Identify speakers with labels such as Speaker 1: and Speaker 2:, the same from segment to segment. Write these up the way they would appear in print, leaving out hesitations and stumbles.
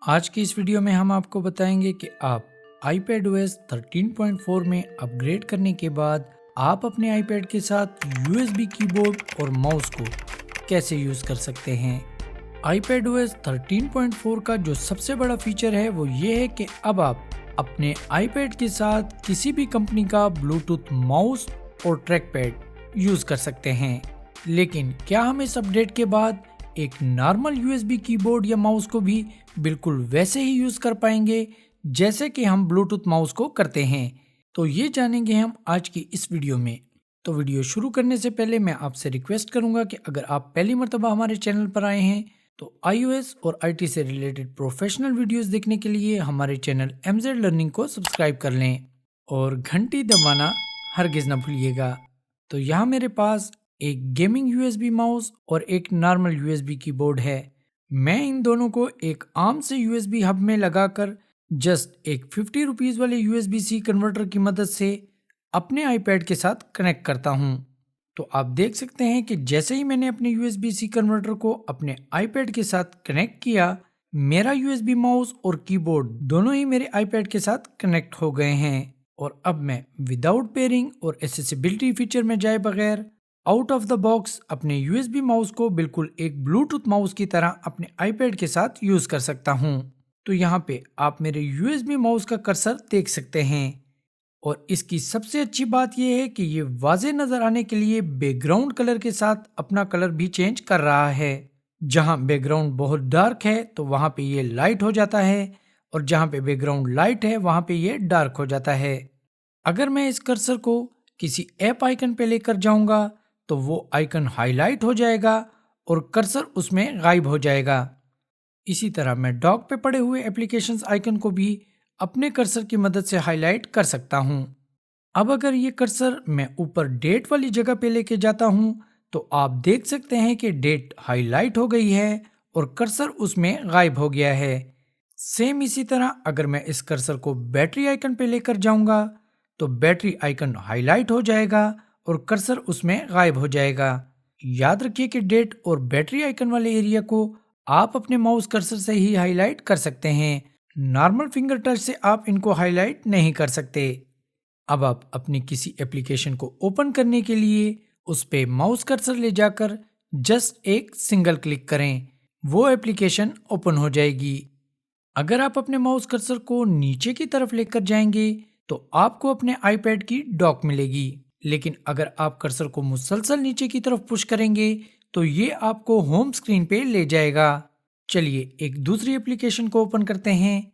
Speaker 1: आज की इस वीडियो में हम आपको बताएंगे कि आप iPadOS 13.4 में अपग्रेड करने के बाद आप अपने iPad के साथ USB कीबोर्ड और माउस को कैसे यूज़ कर सकते हैं। iPadOS 13.4 का जो सबसे बड़ा फीचर है वो ये है कि अब आप अपने iPad के साथ किसी भी कंपनी का ब्लूटूथ माउस और ट्रैक पैड यूज़ कर सकते हैं। लेकिन क्या हम इस अपडेट के बाद एक नॉर्मल USB कीबोर्ड या माउस को भी बिल्कुल वैसे ही यूज़ कर पाएंगे जैसे कि हम ब्लूटूथ माउस को करते हैं? तो ये जानेंगे हम आज की इस वीडियो में। तो वीडियो शुरू करने से पहले मैं आपसे रिक्वेस्ट करूंगा कि अगर आप पहली मर्तबा हमारे चैनल पर आए हैं तो iOS और IT से रिलेटेड प्रोफेशनल वीडियोस देखने के लिए हमारे चैनल MZ लर्निंग को सब्सक्राइब कर लें और घंटी दबाना हरगिज़ न भूलिएगा। तो यहाँ मेरे पास एक गेमिंग USB माउस और एक नॉर्मल USB कीबोर्ड है। मैं इन दोनों को एक आर्म से USB हब में लगाकर जस्ट एक 50 रुपीज़ वाले USB-C कन्वर्टर की मदद से अपने iPad के साथ कनेक्ट करता हूँ। तो आप देख सकते हैं कि जैसे ही मैंने अपने USB-C कन्वर्टर को अपने iPad के साथ कनेक्ट किया, मेरा USB माउस और कीबोर्ड दोनों ही मेरे iPad के साथ कनेक्ट हो गए हैं। और अब मैं विदाउट पेयरिंग और एक्सेसिबिलिटी फीचर में जाए बगैर आउट ऑफ द बॉक्स अपने USB माउस को बिल्कुल एक ब्लूटूथ माउस की तरह अपने iPad के साथ यूज कर सकता हूँ। तो यहाँ पे आप मेरे USB माउस का कर्सर देख सकते हैं और इसकी सबसे अच्छी बात यह है कि ये वाज़े नजर आने के लिए बैकग्राउंड कलर के साथ अपना कलर भी चेंज कर रहा है। जहाँ बैकग्राउंड बहुत डार्क है तो वहाँ पे ये लाइट हो जाता है और जहाँ पे बैकग्राउंड लाइट है वहाँ पे ये डार्क हो जाता है। अगर मैं इस कर्सर को किसी ऐप आइकन पे लेकर जाऊंगा तो वो आइकन हाईलाइट हो जाएगा और कर्सर उसमें गायब हो जाएगा। इसी तरह मैं डॉक पे पड़े हुए एप्लीकेशंस आइकन को भी अपने कर्सर की मदद से हाईलाइट कर सकता हूँ। अब अगर ये कर्सर मैं ऊपर डेट वाली जगह पे लेके जाता हूँ तो आप देख सकते हैं कि डेट हाईलाइट हो गई है और कर्सर उसमें गायब हो गया है। सेम इसी तरह अगर मैं इस कर्सर को बैटरी आइकन पे लेकर जाऊंगा तो बैटरी आइकन हाईलाइट हो जाएगा और कर्सर उसमें गायब हो जाएगा। याद रखिए कि डेट और बैटरी आइकन वाले एरिया को आप अपने माउस कर्सर से ही हाईलाइट कर सकते हैं। नॉर्मल फिंगर टच से आप इनको हाईलाइट नहीं कर सकते। अब आप अपनी किसी एप्लीकेशन को ओपन करने के लिए उस पे माउस कर्सर ले जाकर जस्ट एक सिंगल क्लिक करें, वो एप्लीकेशन ओपन हो जाएगी। अगर आप अपने माउस कर्सर को नीचे की तरफ लेकर जाएंगे तो आपको अपने iPad की डॉक मिलेगी, लेकिन अगर आप कर्सर को मुसलसल नीचे की तरफ पुश करेंगे तो ये आपको होम स्क्रीन पे ले जाएगा। चलिए एक दूसरी एप्लीकेशन को ओपन करते हैं।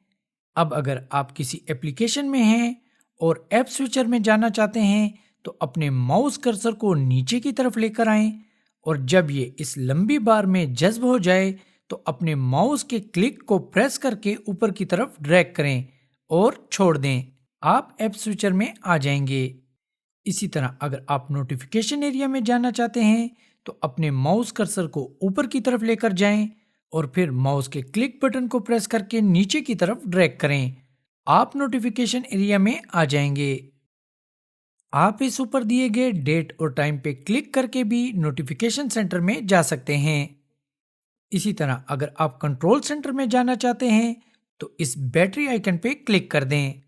Speaker 1: अब अगर आप किसी एप्लीकेशन में हैं और ऐप स्विचर में जाना चाहते हैं तो अपने माउस कर्सर को नीचे की तरफ लेकर आएं और जब ये इस लंबी बार में जज्ब हो जाए तो अपने माउस के क्लिक को प्रेस करके ऊपर की तरफ ड्रैग करें और छोड़ दें। आप ऐप स्विचर में आ जाएंगे। इसी तरह अगर आप नोटिफिकेशन एरिया में जाना चाहते हैं तो अपने माउस कर्सर को ऊपर की तरफ लेकर जाएं और फिर माउस के क्लिक बटन को प्रेस करके नीचे की तरफ ड्रैग करें। आप नोटिफिकेशन एरिया में आ जाएंगे। आप इस ऊपर दिए गए डेट और टाइम पे क्लिक करके भी नोटिफिकेशन सेंटर में जा सकते हैं। इसी तरह अगर आप कंट्रोल सेंटर में जाना चाहते हैं तो इस बैटरी आइकन पे क्लिक कर दें।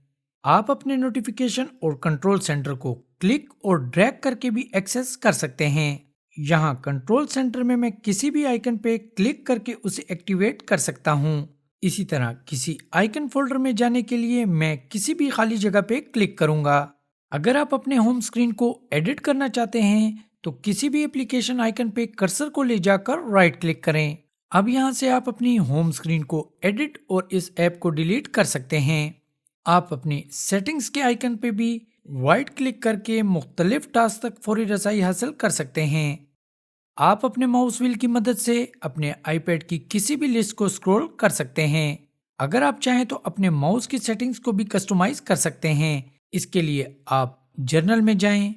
Speaker 1: आप अपने नोटिफिकेशन और कंट्रोल सेंटर को क्लिक और ड्रैग करके भी एक्सेस कर सकते हैं। यहाँ कंट्रोल सेंटर में मैं किसी भी आइकन पे क्लिक करके उसे एक्टिवेट कर सकता हूँ। इसी तरह किसी आइकन फोल्डर में जाने के लिए मैं किसी भी खाली जगह पे क्लिक करूंगा। अगर आप अपने होम स्क्रीन को एडिट करना चाहते हैं तो किसी भी एप्लीकेशन आइकन पे कर्सर को ले जाकर राइट क्लिक करें। अब यहाँ से आप अपनी होम स्क्रीन को एडिट और इस ऐप को डिलीट कर सकते हैं। आप अपनी सेटिंग्स के आइकन पे भी राइट क्लिक करके मुख्तलिफ टास्क तक फौरी रसाई हासिल कर सकते हैं। आप अपने माउस व्हील की मदद से अपने iPad की किसी भी लिस्ट को स्क्रॉल कर सकते हैं। अगर आप चाहें तो अपने माउस की सेटिंग्स को भी कस्टमाइज कर सकते हैं। इसके लिए आप जर्नल में जाएं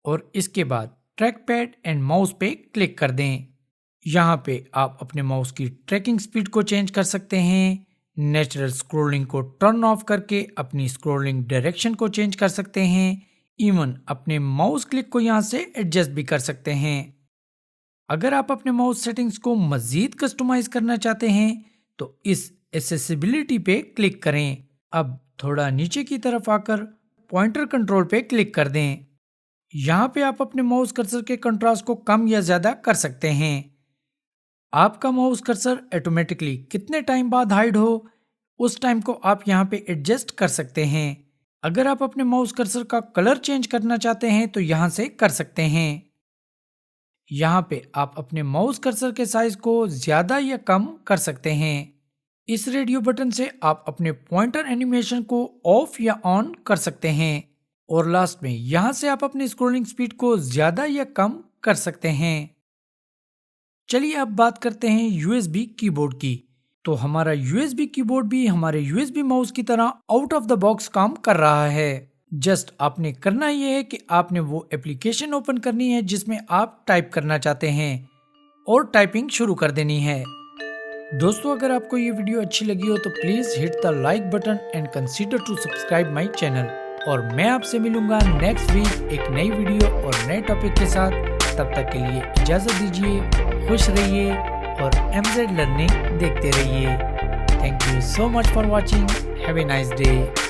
Speaker 1: और इसके बाद ट्रैक पैड एंड माउस पे क्लिक कर दें। यहाँ पे आप अपने माउस की ट्रैकिंग स्पीड को चेंज कर सकते हैं। नेचुरल स्क्रॉलिंग को टर्न ऑफ करके अपनी स्क्रॉलिंग डायरेक्शन को चेंज कर सकते हैं। इवन अपने माउस क्लिक को यहाँ से एडजस्ट भी कर सकते हैं। अगर आप अपने माउस सेटिंग्स को मजीद कस्टमाइज करना चाहते हैं तो इस एक्सेसिबिलिटी पे क्लिक करें। अब थोड़ा नीचे की तरफ आकर पॉइंटर कंट्रोल पे क्लिक कर दें। यहाँ पे आप अपने माउस कर्सर के कंट्रास्ट को कम या ज्यादा कर सकते हैं। आपका माउस कर्सर ऑटोमेटिकली कितने टाइम बाद हाइड हो, उस टाइम को आप यहाँ पे एडजस्ट कर सकते हैं। अगर आप अपने माउस कर्सर का कलर चेंज करना चाहते हैं तो यहाँ से कर सकते हैं। यहाँ पे आप अपने माउस कर्सर के साइज को ज्यादा या कम कर सकते हैं। इस रेडियो बटन से आप अपने पॉइंटर एनिमेशन को ऑफ या ऑन कर सकते हैं। और लास्ट में यहाँ से आप अपनी स्क्रॉलिंग स्पीड को ज्यादा या कम कर सकते हैं। चलिए अब बात करते हैं यूएसबी कीबोर्ड की। तो हमारा यूएसबी कीबोर्ड भी हमारे यूएसबी माउस की तरह आउट ऑफ द बॉक्स काम कर रहा है। जस्ट आपने करना ये है कि आपने वो एप्लीकेशन ओपन करनी है जिसमें आप टाइप करना चाहते हैं और टाइपिंग शुरू कर देनी है। दोस्तों, अगर आपको ये वीडियो अच्छी लगी हो तो please hit the like button and consider to subscribe my channel. और मैं आपसे मिलूंगा नेक्स्ट वीक एक नई वीडियो और नए टॉपिक के साथ। तब तक के लिए इजाजत दीजिए, खुश रहिए और MZ लर्निंग देखते रहिए। Thank you so much for watching. Have a nice day.